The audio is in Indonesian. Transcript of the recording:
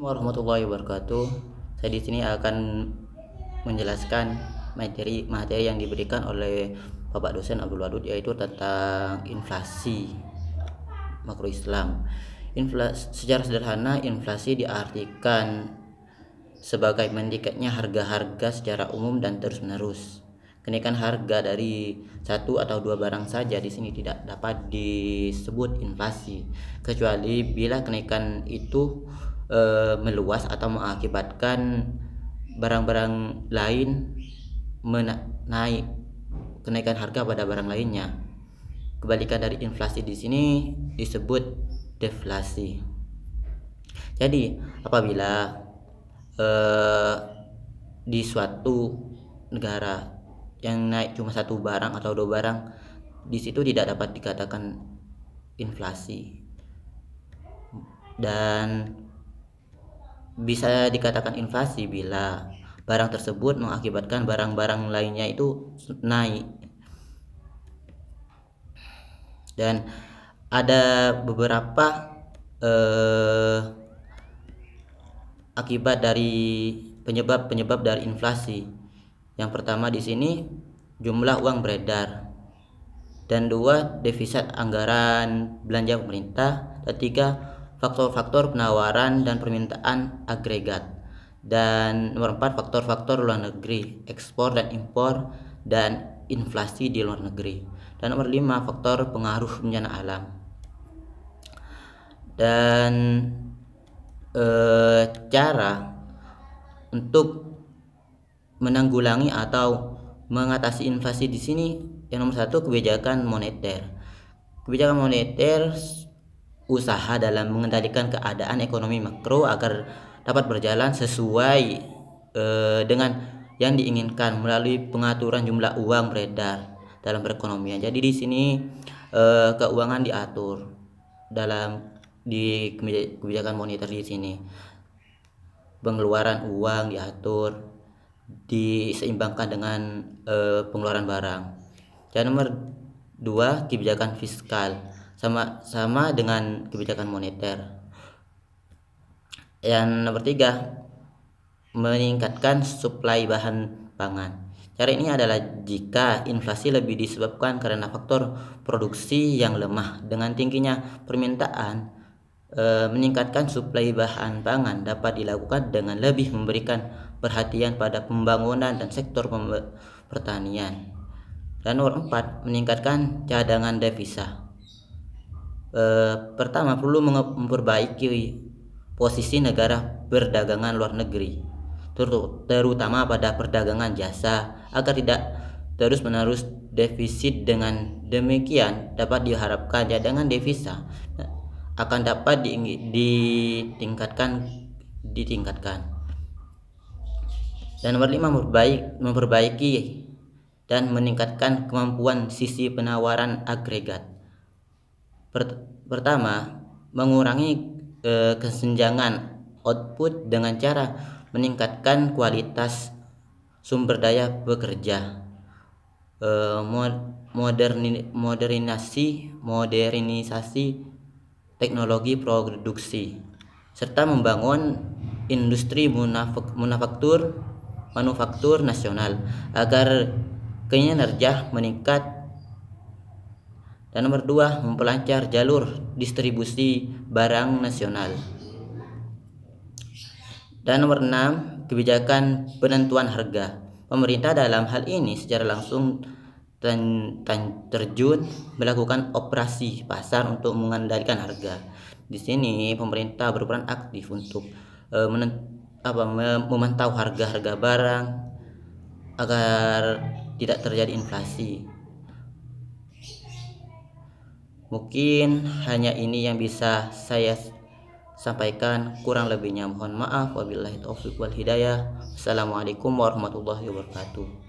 Warahmatullahi wabarakatuh. Saya di sini akan menjelaskan materi yang diberikan oleh Bapak dosen Abdul Wadud, yaitu tentang inflasi makro Islam. Secara sederhana, inflasi diartikan sebagai meningkatnya harga-harga secara umum dan terus-menerus. Kenaikan harga dari satu atau dua barang saja di sini tidak dapat disebut inflasi, kecuali bila kenaikan itu meluas atau mengakibatkan barang-barang lain naik, kenaikan harga pada barang lainnya. Kebalikan dari inflasi di sini disebut deflasi. Jadi apabila di suatu negara yang naik cuma satu barang atau dua barang, di situ tidak dapat dikatakan inflasi, dan bisa dikatakan inflasi bila barang tersebut mengakibatkan barang-barang lainnya itu naik. Dan ada beberapa akibat dari penyebab dari inflasi. Yang pertama di sini jumlah uang beredar, dan dua, defisit anggaran belanja pemerintah, dan tiga, faktor-faktor penawaran dan permintaan agregat, dan nomor 4, faktor-faktor luar negeri, ekspor dan impor dan inflasi di luar negeri, dan nomor 5, faktor pengaruh bencana alam. Dan cara untuk menanggulangi atau mengatasi inflasi di sini, yang nomor 1, kebijakan moneter. Kebijakan moneter usaha dalam mengendalikan keadaan ekonomi makro agar dapat berjalan sesuai dengan yang diinginkan melalui pengaturan jumlah uang beredar dalam perekonomian. Jadi di sini keuangan diatur di kebijakan moneter. Di sini pengeluaran uang diatur, diseimbangkan dengan pengeluaran barang. Dan nomor 2, kebijakan fiskal, sama dengan kebijakan moneter. Yang nomor 3, meningkatkan suplai bahan pangan. Cara ini adalah jika inflasi lebih disebabkan karena faktor produksi yang lemah dengan tingginya permintaan, meningkatkan suplai bahan pangan dapat dilakukan dengan lebih memberikan perhatian pada pembangunan dan sektor pertanian. Dan nomor 4, meningkatkan cadangan devisa. Pertama, perlu memperbaiki posisi negara perdagangan luar negeri, terutama pada perdagangan jasa, agar tidak terus-menerus defisit. Dengan demikian dapat diharapkan cadangan devisa akan dapat ditingkatkan. Dan nomor 5, memperbaiki dan meningkatkan kemampuan sisi penawaran agregat. Pertama, mengurangi kesenjangan output dengan cara meningkatkan kualitas sumber daya pekerja, modernisasi teknologi produksi, serta membangun industri manufaktur nasional agar kinerja meningkat. Dan nomor 2, memperlancar jalur distribusi barang nasional. Dan nomor 6, kebijakan penentuan harga. Pemerintah dalam hal ini secara langsung terjun melakukan operasi pasar untuk mengendalikan harga. Di sini pemerintah berperan aktif untuk memantau harga-harga barang agar tidak terjadi inflasi. Mungkin hanya ini yang bisa saya sampaikan, kurang lebihnya mohon maaf. Wabillahi taufiq wal hidayah. Assalamualaikum warahmatullahi wabarakatuh.